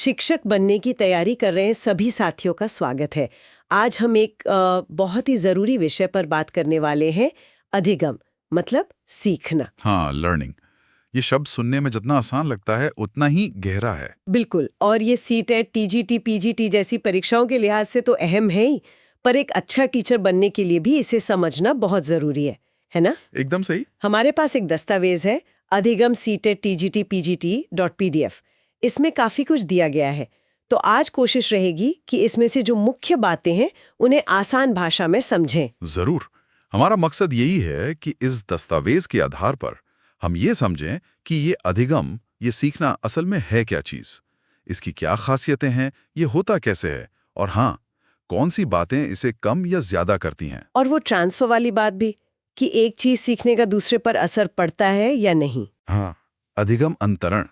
शिक्षक बनने की तैयारी कर रहे हैं सभी साथियों का स्वागत है। आज हम एक बहुत ही जरूरी विषय पर बात करने वाले हैं, अधिगम मतलब सीखना। हाँ, लर्निंग। ये शब्द सुनने में जितना आसान लगता है उतना ही गहरा है। बिल्कुल, और ये सीटेट, टीजीटी, पीजीटी जैसी परीक्षाओं के लिहाज से तो अहम है ही, पर एक अच्छा टीचर बनने के लिए भी इसे समझना बहुत जरूरी है ना? एकदम सही। हमारे पास एक दस्तावेज है, अधिगम सीटेट टीजीटी pgt.pdf। इसमें काफी कुछ दिया गया है, तो आज कोशिश रहेगी कि इसमें से जो मुख्य बातें हैं उन्हें आसान भाषा में समझें। जरूर। हमारा मकसद यही है कि इस दस्तावेज के आधार पर हम ये समझें कि ये अधिगम, ये सीखना असल में है क्या चीज, इसकी क्या खासियतें हैं, ये होता कैसे है, और हाँ, कौन सी बातें इसे कम या ज्यादा करती हैं। और वो ट्रांसफर वाली बात भी, कि एक चीज सीखने का दूसरे पर असर पड़ता है या नहीं। हाँ, अधिगम अंतरण।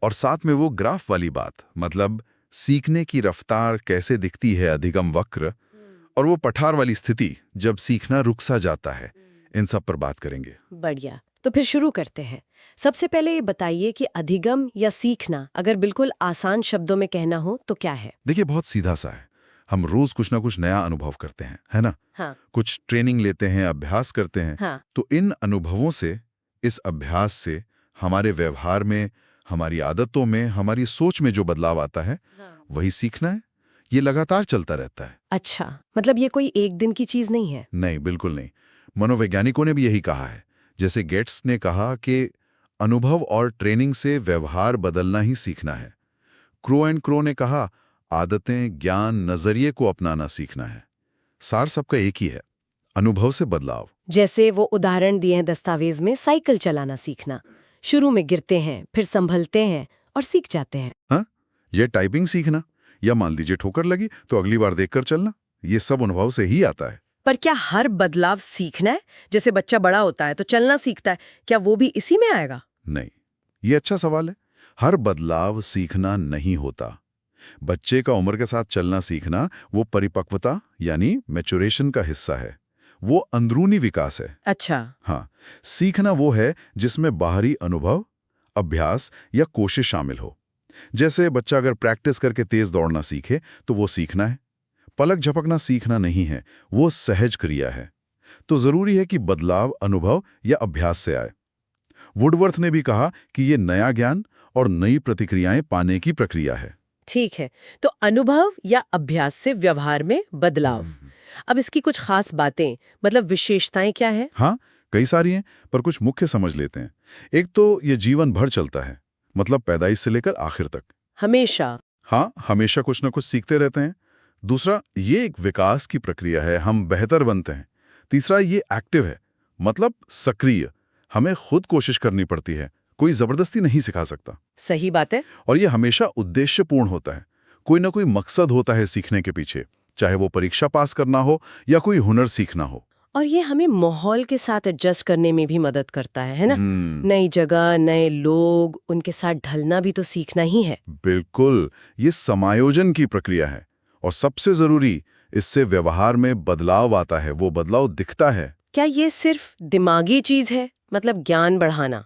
और साथ में वो ग्राफ वाली बात, मतलब सीखने की रफ्तार कैसे दिखती है, अधिगम वक्र, और वो पठार वाली स्थिति जब सीखना रुक सा जाता है, इन सब पर बात करेंगे। बढ़िया, तो फिर शुरू करते हैं। सबसे पहले ये बताइए कि अधिगम या सीखना अगर बिल्कुल आसान शब्दों में कहना हो तो क्या है? देखिए, बहुत सीधा सा है। हम रोज कुछ ना कुछ नया अनुभव करते हैं, है ना? हाँ। कुछ ट्रेनिंग लेते हैं, अभ्यास करते हैं। हाँ। तो इन अनुभवों से, इस अभ्यास से हमारे व्यवहार में, हमारी आदतों में, हमारी सोच में जो बदलाव आता है, वही सीखना है। ये लगातार चलता रहता है। अच्छा, मतलब ये कोई एक दिन की चीज नहीं है? नहीं, बिल्कुल नहीं। मनोवैज्ञानिकों ने भी यही कहा है। जैसे गेट्स ने कहा कि अनुभव और ट्रेनिंग से व्यवहार बदलना ही सीखना है। क्रो एंड क्रो ने कहा, आदतें, ज्ञान, नजरिए को अपनाना सीखना है। सार सबका एक ही है, अनुभव से बदलाव। जैसे वो उदाहरण दिए हैं दस्तावेज में, साइकिल चलाना सीखना। शुरू में गिरते हैं, फिर संभलते हैं और सीख जाते हैं। हाँ, ये टाइपिंग सीखना, या मान लीजिए ठोकर लगी तो अगली बार देखकर चलना, ये सब अनुभव से ही आता है। पर क्या हर बदलाव सीखना है? जैसे बच्चा बड़ा होता है तो चलना सीखता है, क्या वो भी इसी में आएगा? नहीं, ये अच्छा सवाल है। हर बदलाव सीखना नहीं होता। बच्चे का उम्र के साथ चलना सीखना वो परिपक्वता यानी मैच्योरेशन का हिस्सा है। वो अंदरूनी विकास है। अच्छा। हाँ, सीखना वो है जिसमें बाहरी अनुभव, अभ्यास या कोशिश शामिल हो। जैसे बच्चा अगर प्रैक्टिस करके तेज दौड़ना सीखे तो वो सीखना है। पलक झपकना सीखना नहीं है, वो सहज क्रिया है। तो जरूरी है कि बदलाव अनुभव या अभ्यास से आए। वुडवर्थ ने भी कहा कि ये नया ज्ञान और नई प्रतिक्रियाएं पाने की प्रक्रिया है। ठीक है, तो अनुभव या अभ्यास से व्यवहार में बदलाव। अब इसकी कुछ खास बातें, मतलब विशेषताएं क्या है? हाँ, कई सारी हैं, पर कुछ मुख्य समझ लेते हैं। एक तो ये जीवन भर चलता है, मतलब पैदाइश से लेकर आखिर तक। हमेशा? हाँ, हमेशा कुछ ना कुछ सीखते रहते हैं। दूसरा, ये एक विकास की प्रक्रिया है, हम बेहतर बनते हैं। तीसरा, ये एक्टिव है, मतलब सक्रिय, हमें खुद कोशिश करनी पड़ती है, कोई जबरदस्ती नहीं सिखा सकता। सही बात है। और ये हमेशा उद्देश्यपूर्ण होता है, कोई ना कोई मकसद होता है सीखने के पीछे, चाहे वो परीक्षा पास करना हो या कोई हुनर सीखना हो। और ये हमें माहौल के साथ एडजस्ट करने में भी मदद करता है ना? नई जगह, नए लोग, उनके साथ ढलना भी तो सीखना ही है। बिल्कुल, ये समायोजन की प्रक्रिया है। और सबसे जरूरी, इससे व्यवहार में बदलाव आता है, वो बदलाव दिखता है। क्या ये सिर्फ दिमागी चीज है, मतलब ज्ञान बढ़ाना?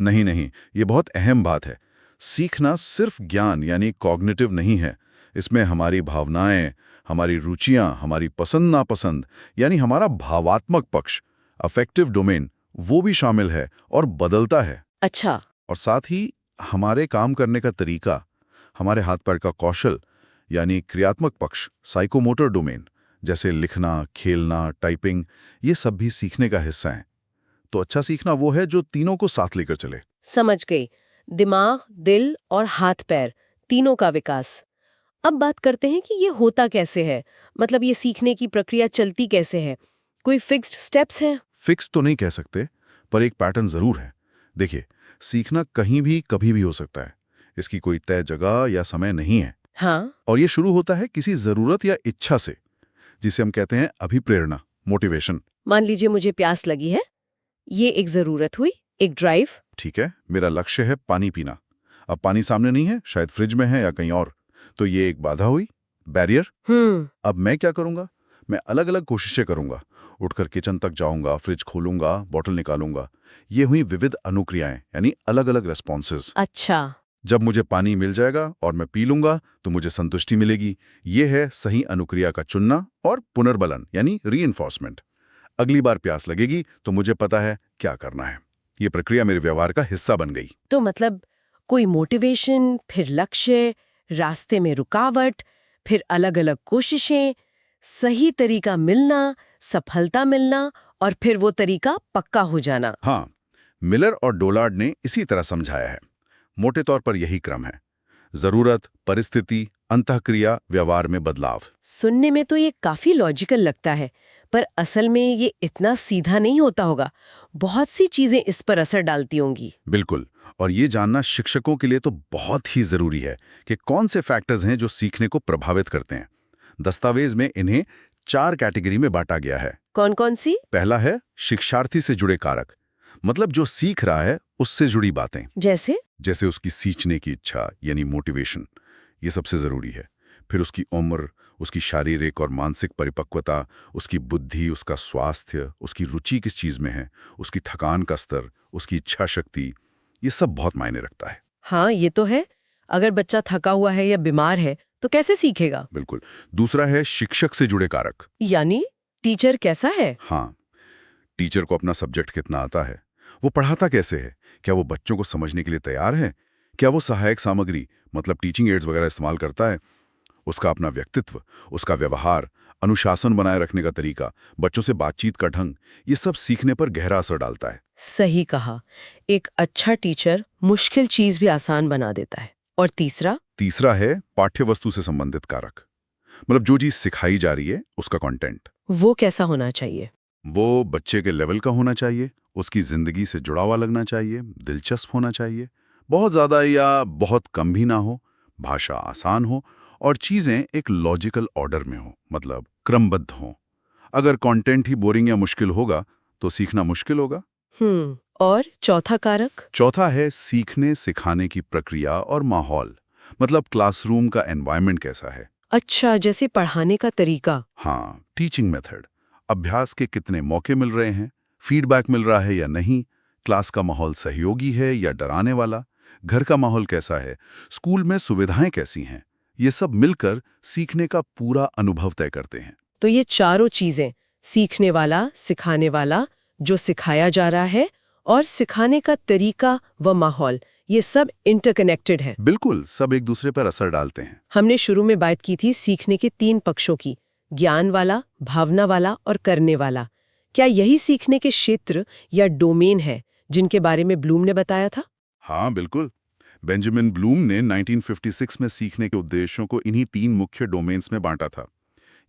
नहीं नहीं, ये बहुत अहम बात है। सीखना सिर्फ ज्ञान यानी कॉग्निटिव नहीं है। इसमें हमारी भावनाएं, हमारी रुचियां, हमारी पसंद नापसंद, यानी हमारा भावात्मक पक्ष, अफेक्टिव डोमेन, वो भी शामिल है और बदलता है। अच्छा। और साथ ही हमारे काम करने का तरीका, हमारे हाथ पैर का कौशल, यानी क्रियात्मक पक्ष, साइकोमोटर डोमेन, जैसे लिखना, खेलना, टाइपिंग, ये सब भी सीखने का हिस्सा है। तो अच्छा सीखना वो है जो तीनों को साथ लेकर चले। समझ गई। दिमाग, दिल और हाथ पैर, तीनों का विकास। अब बात करते हैं कि ये होता कैसे है, मतलब ये सीखने की प्रक्रिया चलती कैसे है? कोई फिक्स्ड स्टेप्स हैं? फिक्स तो नहीं कह सकते, पर एक पैटर्न जरूर है। देखिए, सीखना कहीं भी कभी भी हो सकता है। इसकी कोई तय जगह या समय नहीं है। हाँ। और ये शुरू होता है किसी जरूरत या इच्छा से, जिसे हम कहते हैं अभिप्रेरणा, मोटिवेशन। मान लीजिए मुझे प्यास लगी है, ये एक जरूरत हुई, एक ड्राइव। ठीक है, मेरा लक्ष्य है पानी पीना। अब पानी सामने नहीं है, शायद फ्रिज में है या कहीं और, तो ये एक बाधा हुई, बैरियर। अब मैं क्या करूंगा? मैं अलग अलग कोशिशें करूंगा। उठकर किचन तक जाऊंगा, फ्रिज खोलूंगा, बॉटल निकालूंगा। ये हुई विविध अनुक्रियाएं, यानी अलग अलग रेस्पॉन्सेज। अच्छा। जब मुझे पानी मिल जाएगा और मैं पी लूंगा तो मुझे संतुष्टि मिलेगी। ये है सही अनुक्रिया का चुनना और पुनर्बलन यानी रीइंफोर्समेंट। अगली बार प्यास लगेगी तो मुझे पता है क्या करना है। ये प्रक्रिया मेरे व्यवहार का हिस्सा बन गई। तो मतलब कोई मोटिवेशन, फिर लक्ष्य, रास्ते में रुकावट, फिर अलग-अलग कोशिशें, सही तरीका मिलना, सफलता मिलना और फिर वो तरीका पक्का हो जाना। हाँ, मिलर और डोलार्ड ने इसी तरह समझाया है। मोटे तौर पर यही क्रम है। जरूरत, परिस्थिति, अंतःक्रिया, व्यवहार में बदलाव। सुनने में तो ये काफी लॉजिकल लगता है, पर असल में ये इतना सीधा नहीं होता होगा। बहुत सी चीजें इस पर असर डालती होंगी। बिल्कुल, और ये जानना शिक्षकों के लिए तो बहुत ही जरूरी है कि कौन से फैक्टर्स हैं जो सीखने को प्रभावित करते हैं। दस्तावेज में इन्हें 4 कैटेगरी में बांटा गया है। कौन कौन सी? पहला है शिक्षार्थी से जुड़े कारक, मतलब जो सीख रहा है उससे जुड़ी बातें, जैसे उसकी सीखने की इच्छा यानी मोटिवेशन, ये सबसे जरूरी है। फिर उसकी उम्र, उसकी शारीरिक और मानसिक परिपक्वता, उसकी बुद्धि, उसका स्वास्थ्य, उसकी रुचि किस चीज में है, उसकी थकान का स्तर, उसकी इच्छा शक्ति, ये सब बहुत मायने रखता है। हाँ, ये तो है। अगर बच्चा थका हुआ है या बीमार है तो कैसे सीखेगा? बिल्कुल। दूसरा है शिक्षक से जुड़े कारक, यानी टीचर कैसा है? हाँ, टीचर को अपना सब्जेक्ट कितना आता है, वो पढ़ाता कैसे है, क्या वो बच्चों को समझने के लिए तैयार है, क्या वो सहायक सामग्री मतलब टीचिंग एड्स वगैरह इस्तेमाल करता है, उसका अपना व्यक्तित्व, उसका व्यवहार, अनुशासन बनाए रखने का तरीका, बच्चों से बातचीत का ढंग, ये सब सीखने पर गहरा असर डालता है। सही कहा। एक अच्छा टीचर मुश्किल चीज भी आसान बना देता है। और तीसरा है पाठ्यवस्तु से संबंधित कारक, मतलब जो चीज सिखाई जा रही है उसका कंटेंट। वो कैसा होना चाहिए? वो बच्चे के लेवल का होना चाहिए, उसकी जिंदगी से जुड़ा हुआ लगना चाहिए, दिलचस्प होना चाहिए, बहुत ज्यादा या बहुत कम भी ना हो, भाषा आसान हो और चीजें एक लॉजिकल ऑर्डर में हो, मतलब क्रमबद्ध हो। अगर कंटेंट ही बोरिंग या मुश्किल होगा तो सीखना मुश्किल होगा। और चौथा कारक? चौथा है सीखने सिखाने की प्रक्रिया और माहौल, मतलब क्लासरूम का एनवायरनमेंट कैसा है। अच्छा, जैसे पढ़ाने का तरीका। हाँ, टीचिंग मेथड, अभ्यास के कितने मौके मिल रहे हैं, फीडबैक मिल रहा है या नहीं, क्लास का माहौल सहयोगी है या डराने वाला, घर का माहौल कैसा है, स्कूल में सुविधाएं कैसी हैं, ये सब मिलकर सीखने का पूरा अनुभव तय करते हैं। तो ये चारों चीजें, सीखने वाला, सिखाने वाला, जो सिखाया जा रहा है और सिखाने का तरीका व माहौल, ये सब इंटरकनेक्टेड है। बिल्कुल, सब एक दूसरे पर असर डालते हैं। हमने शुरू में बात की थी सीखने के 3 पक्षों की, ज्ञान वाला, भावना वाला और करने वाला। क्या यही सीखने के क्षेत्र या डोमेन है जिनके बारे में ब्लूम ने बताया था? हाँ, बिल्कुल। बेंजामिन ब्लूम ने 1956 में सीखने के उद्देश्यों को इन्हीं 3 मुख्य डोमेन्स में बांटा था।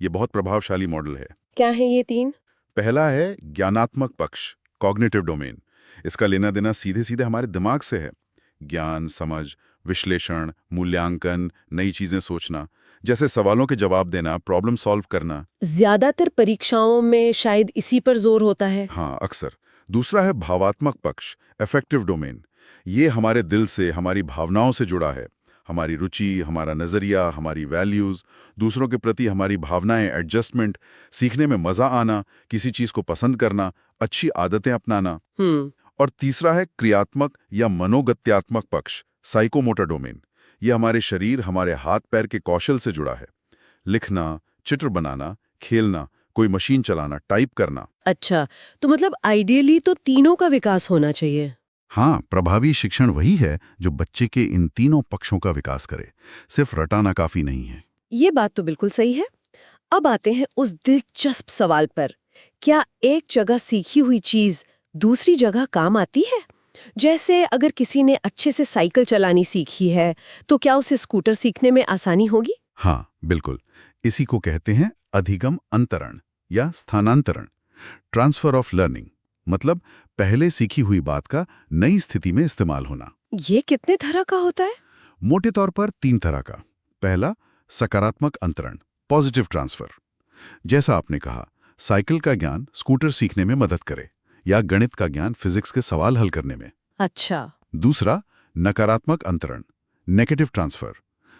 ये बहुत प्रभावशाली मॉडल है। क्या है ये 3? पहला है ज्ञानात्मक पक्ष, कॉग्निटिव डोमेन। इसका लेना देना सीधे सीधे हमारे दिमाग से है। ज्ञान, समझ, विश्लेषण, मूल्यांकन, नई चीजें सोचना, जैसे सवालों के जवाब देना, प्रॉब्लम सॉल्व करना। ज्यादातर परीक्षाओं में शायद इसी पर जोर होता है। हाँ, अक्सर। दूसरा है भावात्मक पक्ष, अफेक्टिव डोमेन। ये हमारे दिल से, हमारी भावनाओं से जुड़ा है। हमारी रुचि, हमारा नजरिया, हमारी वैल्यूज, दूसरों के प्रति हमारी भावनाएं, एडजस्टमेंट, सीखने में मजा आना, किसी चीज को पसंद करना, अच्छी आदतें अपनाना। और तीसरा है क्रियात्मक या मनोगत्यात्मक पक्ष, साइकोमोटर डोमेन। ये हमारे शरीर, हमारे हाथ पैर के कौशल से जुड़ा है। लिखना, चित्र बनाना, खेलना, कोई मशीन चलाना, टाइप करना। अच्छा, तो मतलब आइडियली तो तीनों का विकास होना चाहिए। हाँ, प्रभावी शिक्षण वही है जो बच्चे के इन तीनों पक्षों का विकास करे। सिर्फ रटाना काफी नहीं है। ये बात तो बिल्कुल सही है। अब आते हैं उस दिलचस्प सवाल पर, क्या एक जगह सीखी हुई चीज दूसरी जगह काम आती है? जैसे अगर किसी ने अच्छे से साइकिल चलानी सीखी है, तो क्या उसे स्कूटर सीखने में आसानी होगी? हाँ, बिल्कुल। इसी को कहते हैं अधिगम अंतरण या स्थानांतरण, ट्रांसफर ऑफ लर्निंग, मतलब पहले सीखी हुई बात का नई स्थिति में इस्तेमाल होना। ये कितने तरह का होता है? मोटे तौर पर 3 तरह का। पहला, सकारात्मक अंतरण, पॉजिटिव ट्रांसफर। जैसा आपने कहा, साइकिल का ज्ञान स्कूटर सीखने में मदद करे, या गणित का ज्ञान फिजिक्स के सवाल हल करने में। अच्छा। दूसरा, नकारात्मक अंतरण, नेगेटिव ट्रांसफर,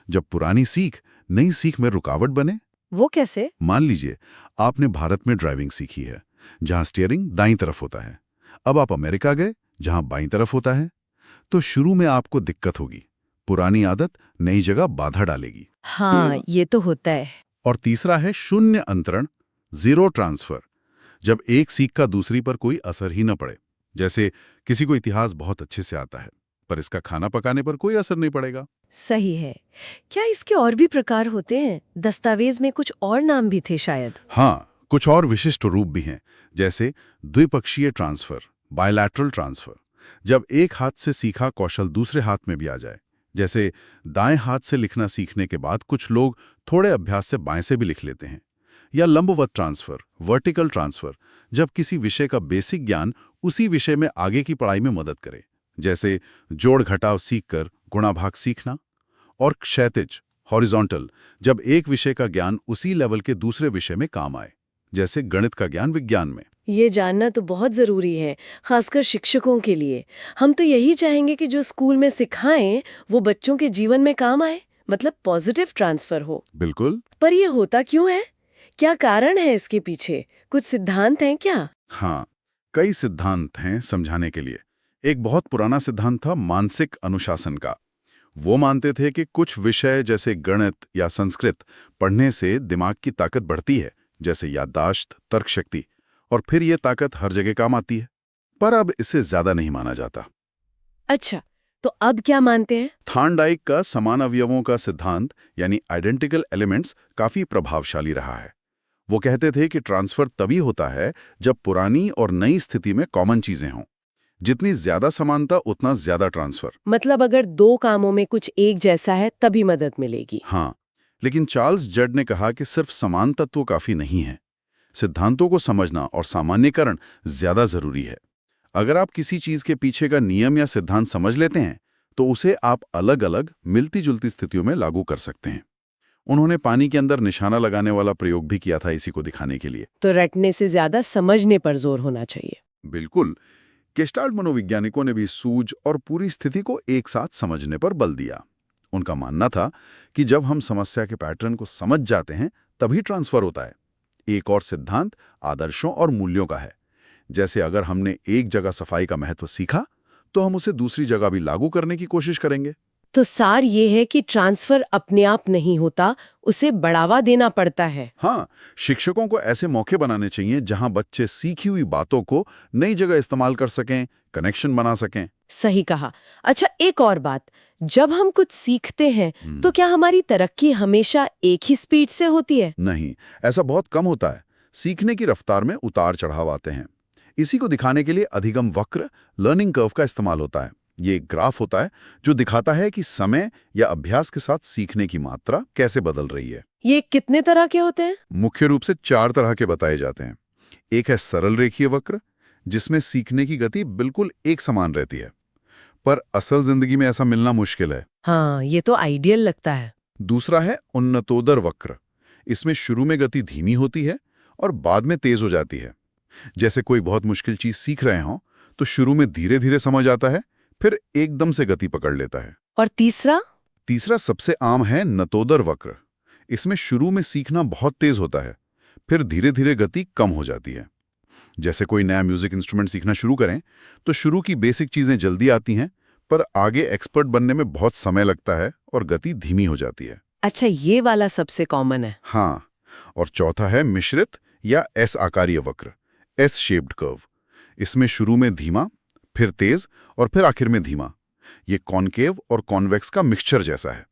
जब पुरानी सीख नई सीख में रुकावट बने। वो कैसे? मान लीजिए आपने भारत में ड्राइविंग सीखी है, जहां स्टीयरिंग दाईं तरफ होता है। अब आप अमेरिका गए, जहां बाईं तरफ होता है। तो शुरू में आपको दिक्कत होगी, पुरानी आदत नई जगह बाधा डालेगी। हाँ, ये तो होता है। और तीसरा है शून्य अंतरण, जीरो ट्रांसफर, जब एक सीख का दूसरी पर कोई असर ही न पड़े। जैसे किसी को इतिहास बहुत अच्छे से आता है पर इसका खाना पकाने पर कोई असर नहीं पड़ेगा। सही है। क्या इसके और भी प्रकार होते हैं? दस्तावेज में कुछ और नाम भी थे शायद। हाँ, कुछ और विशिष्ट रूप भी हैं, जैसे द्विपक्षीय ट्रांसफर, बायलैटरल ट्रांसफर, जब एक हाथ से सीखा कौशल दूसरे हाथ में भी आ जाए। जैसे दाएं हाथ से लिखना सीखने के बाद कुछ लोग थोड़े अभ्यास से बाएं से भी लिख लेते हैं। या लंबवत ट्रांसफर, वर्टिकल ट्रांसफर, जब किसी विषय का बेसिक ज्ञान उसी विषय में आगे की पढ़ाई में मदद करे। जैसे जोड़ घटाव सीखकर गुणा भाग सीखना। और क्षैतिज, हॉरिजॉन्टल, जब एक विषय का ज्ञान उसी लेवल के दूसरे विषय में काम आए, जैसे गणित का ज्ञान विज्ञान में। ये जानना तो बहुत जरूरी है, खासकर शिक्षकों के लिए। हम तो यही चाहेंगे कि जो स्कूल में सिखाएं वो बच्चों के जीवन में काम आए, मतलब पॉजिटिव ट्रांसफर हो। बिल्कुल। पर ये होता क्यों है? क्या कारण है इसके पीछे? कुछ सिद्धांत हैं क्या? हाँ, कई सिद्धांत हैं समझाने के लिए। एक बहुत पुराना सिद्धांत था मानसिक अनुशासन का। वो मानते थे कि कुछ विषय जैसे गणित या संस्कृत पढ़ने से दिमाग की ताकत बढ़ती है, जैसे याददाश्त, तर्क शक्ति, और फिर ये ताकत हर जगह काम आती है। पर अब इसे ज्यादा नहीं माना जाता। अच्छा, तो अब क्या मानते हैं? थार्नडाइक का समान अवयवों का सिद्धांत यानी आइडेंटिकल एलिमेंट्स काफी प्रभावशाली रहा है। वो कहते थे कि ट्रांसफर तभी होता है जब पुरानी और नई स्थिति में कॉमन चीजें हों। जितनी ज्यादा समानता उतना ज्यादा ट्रांसफर। मतलब अगर दो कामों में कुछ एक जैसा है तभी मदद मिलेगी। हाँ, लेकिन चार्ल्स जड ने कहा कि सिर्फ समान तत्व काफी नहीं है। सिद्धांतों को समझना और सामान्यीकरण ज्यादा जरूरी है। अगर आप किसी चीज के पीछे का नियम या सिद्धांत समझ लेते हैं तो उसे आप अलग-अलग मिलती जुलती स्थितियों में लागू कर सकते हैं। उन्होंने पानी के अंदर निशाना लगाने वाला प्रयोग भी किया था इसी को दिखाने के लिए। तो रटने से ज्यादा समझने पर जोर होना चाहिए। बिल्कुल। गेस्टाल्ट मनोवैज्ञानिकों ने भी सूझ और पूरी स्थिति को एक साथ समझने पर बल दिया। उनका मानना था कि जब हम समस्या के पैटर्न को समझ जाते हैं तभी ट्रांसफर होता है। एक और सिद्धांत आदर्शों और मूल्यों का है। जैसे अगर हमने एक जगह सफाई का महत्व सीखा तो हम उसे दूसरी जगह भी लागू करने की कोशिश करेंगे। तो सार ये है कि ट्रांसफर अपने आप नहीं होता, उसे बढ़ावा देना पड़ता है। हाँ, शिक्षकों को ऐसे मौके बनाने चाहिए जहां बच्चे सीखी हुई बातों को नई जगह इस्तेमाल कर सकें, कनेक्शन बना सकें। सही कहा। अच्छा, एक और बात, जब हम कुछ सीखते हैं तो क्या हमारी तरक्की हमेशा एक ही स्पीड से होती है? नहीं, ऐसा बहुत कम होता है। सीखने की रफ्तार में उतार चढ़ाव आते हैं। इसी को दिखाने के लिए अधिगम वक्र, लर्निंग कर्व का इस्तेमाल होता है। ये एक ग्राफ होता है जो दिखाता है कि समय या अभ्यास के साथ सीखने की मात्रा कैसे बदल रही है। ये कितने तरह के होते हैं? मुख्य रूप से 4 तरह के बताए जाते हैं। एक है सरल रेखीय वक्र, जिसमें सीखने की गति बिल्कुल एक समान रहती है, पर असल जिंदगी में ऐसा मिलना मुश्किल है। हाँ, ये तो आइडियल लगता है। दूसरा है उन्नतोदर वक्र। इसमें शुरू में गति धीमी होती है और बाद में तेज हो जाती है। जैसे कोई बहुत मुश्किल चीज सीख रहे हों तो शुरू में धीरे धीरे समझ आता है, फिर एकदम से गति पकड़ लेता है। और तीसरा? तीसरा सबसे आम है नतोदर वक्र। इसमें शुरू में सीखना बहुत तेज होता है, फिर धीरे धीरे गति कम हो जाती है। जैसे कोई नया म्यूजिक इंस्ट्रूमेंट सीखना शुरू करें तो शुरू की बेसिक चीजें जल्दी आती हैं, पर आगे एक्सपर्ट बनने में बहुत समय लगता है और गति धीमी हो जाती है। अच्छा, ये वाला सबसे कॉमन है। हाँ, और चौथा है मिश्रित या एस आकारीय वक्र, एस शेप्ड कर्व। इसमें शुरू में धीमा, फिर तेज और फिर आखिर में धीमा। ये कॉनकेव और कॉन्वेक्स का मिक्सचर जैसा है।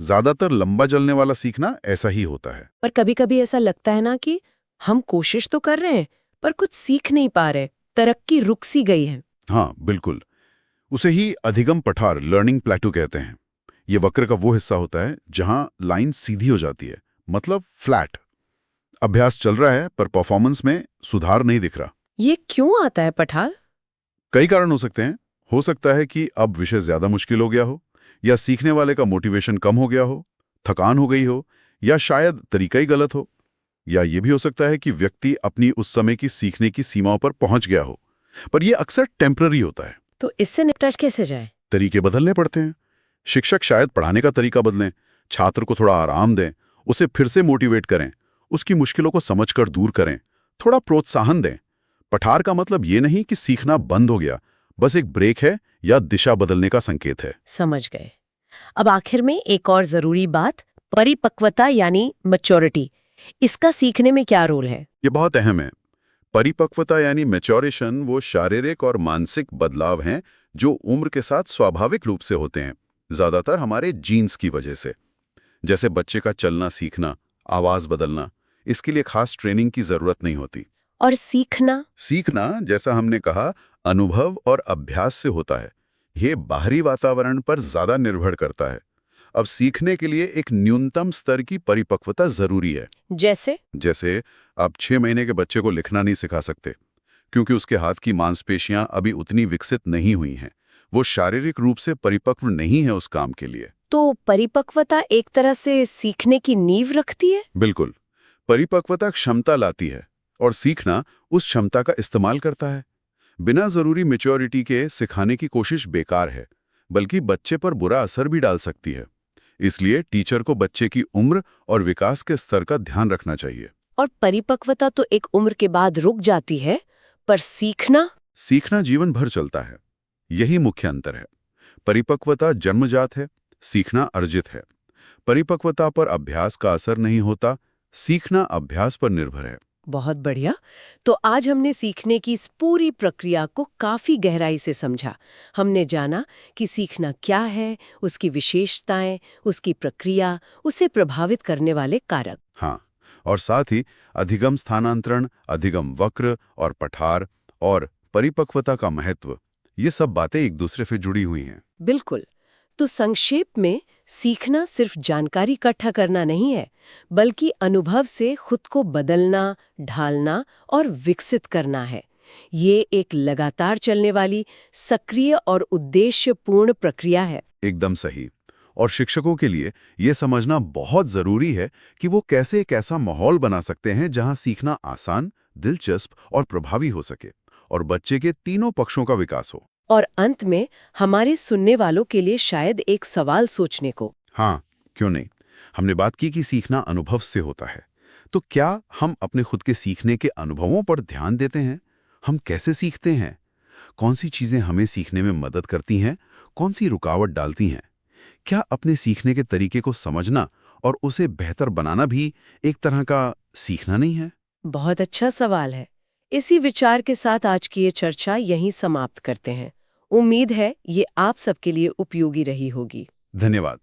ज्यादातर लंबा चलने वाला सीखना ऐसा ही होता है। पर कभी-कभी ऐसा लगता है ना कि हम कोशिश तो कर रहे हैं पर कुछ सीख नहीं पा रहे, तरक्की रुक सी गई है। हाँ, बिल्कुल। उसे ही अधिगम पठार, लर्निंग प्लेटू कहते हैं। ये वक्र का वो हिस्सा होता है जहां लाइन सीधी हो जाती है, मतलब फ्लैट। अभ्यास चल रहा है पर परफॉर्मेंस में सुधार नहीं दिख रहा। ये क्यों आता है पठार? कई कारण हो सकते हैं। हो सकता है कि अब विषय ज्यादा मुश्किल हो गया हो, या सीखने वाले का मोटिवेशन कम हो गया हो, थकान हो गई हो, या शायद तरीका ही गलत हो। या ये भी हो सकता है कि व्यक्ति अपनी उस समय की सीखने की सीमाओं पर पहुंच गया हो, पर यह अक्सर टेम्पररी होता है। तो इससे निपटा कैसे जाए? तरीके बदलने पड़ते हैं। शिक्षक शायद पढ़ाने का तरीका बदलें, छात्र को थोड़ा आराम दें, उसे फिर से मोटिवेट करें, उसकी मुश्किलों को समझकर दूर करें, थोड़ा प्रोत्साहन दें। पठार का मतलब ये नहीं कि सीखना बंद हो गया, बस एक ब्रेक है या दिशा बदलने का संकेत है। समझ गए। अब आखिर में एक और जरूरी बात, परिपक्वता यानी मैच्योरिटी। इसका सीखने में क्या रोल है? ये बहुत अहम है। परिपक्वता यानी मैच्योरेशन वो शारीरिक और मानसिक बदलाव हैं जो उम्र के साथ स्वाभाविक रूप से होते हैं, ज्यादातर हमारे जीन्स की वजह से। जैसे बच्चे का चलना सीखना, आवाज बदलना, इसके लिए खास ट्रेनिंग की जरूरत नहीं होती। और सीखना? सीखना, जैसा हमने कहा, अनुभव और अभ्यास से होता है। ये बाहरी वातावरण पर ज्यादा निर्भर करता है। अब सीखने के लिए एक न्यूनतम स्तर की परिपक्वता जरूरी है। जैसे आप 6 महीने के बच्चे को लिखना नहीं सिखा सकते, क्योंकि उसके हाथ की मांसपेशियां अभी उतनी विकसित नहीं हुई हैं। वो शारीरिक रूप से परिपक्व नहीं है उस काम के लिए। तो परिपक्वता एक तरह से सीखने की नींव रखती है? बिल्कुल। परिपक्वता क्षमता लाती है और सीखना उस क्षमता का इस्तेमाल करता है। बिना जरूरी मैच्योरिटी के सिखाने की कोशिश बेकार है, बल्कि बच्चे पर बुरा असर भी डाल सकती है। इसलिए टीचर को बच्चे की उम्र और विकास के स्तर का ध्यान रखना चाहिए। और परिपक्वता तो एक उम्र के बाद रुक जाती है, पर सीखना जीवन भर चलता है। यही मुख्य अंतर है। परिपक्वता जन्मजात है, सीखना अर्जित है। परिपक्वता पर अभ्यास का असर नहीं होता, सीखना अभ्यास पर निर्भर है। बहुत बढ़िया। तो आज हमने सीखने की इस पूरी प्रक्रिया को काफी गहराई से समझा। हमने जाना कि सीखना क्या है, उसकी विशेषताएं, उसकी प्रक्रिया, उसे प्रभावित करने वाले कारक। हाँ, और साथ ही अधिगम स्थानांतरण, अधिगम वक्र और पठार और परिपक्वता का महत्व, ये सब बातें एक दूसरे से जुड़ी हुई हैं। बिल्कुल। तो संक्षेप में, सीखना सिर्फ जानकारी इकट्ठा करना नहीं है, बल्कि अनुभव से खुद को बदलना, ढालना और विकसित करना है। ये एक लगातार चलने वाली, सक्रिय और उद्देश्यपूर्ण प्रक्रिया है। एकदम सही। और शिक्षकों के लिए ये समझना बहुत जरूरी है कि वो कैसे एक ऐसा माहौल बना सकते हैं जहां सीखना आसान, दिलचस्प और प्रभावी हो सके और बच्चे के तीनों पक्षों का विकास हो। और अंत में हमारे सुनने वालों के लिए शायद एक सवाल सोचने को। हाँ, क्यों नहीं। हमने बात की कि सीखना अनुभव से होता है, तो क्या हम अपने खुद के सीखने के अनुभवों पर ध्यान देते हैं? हम कैसे सीखते हैं? कौन सी चीजें हमें सीखने में मदद करती हैं, कौन सी रुकावट डालती हैं? क्या अपने सीखने के तरीके को समझना और उसे बेहतर बनाना भी एक तरह का सीखना नहीं है? बहुत अच्छा सवाल है। इसी विचार के साथ आज की ये चर्चा यहीं समाप्त करते हैं। उम्मीद है ये आप सबके लिए उपयोगी रही होगी। धन्यवाद।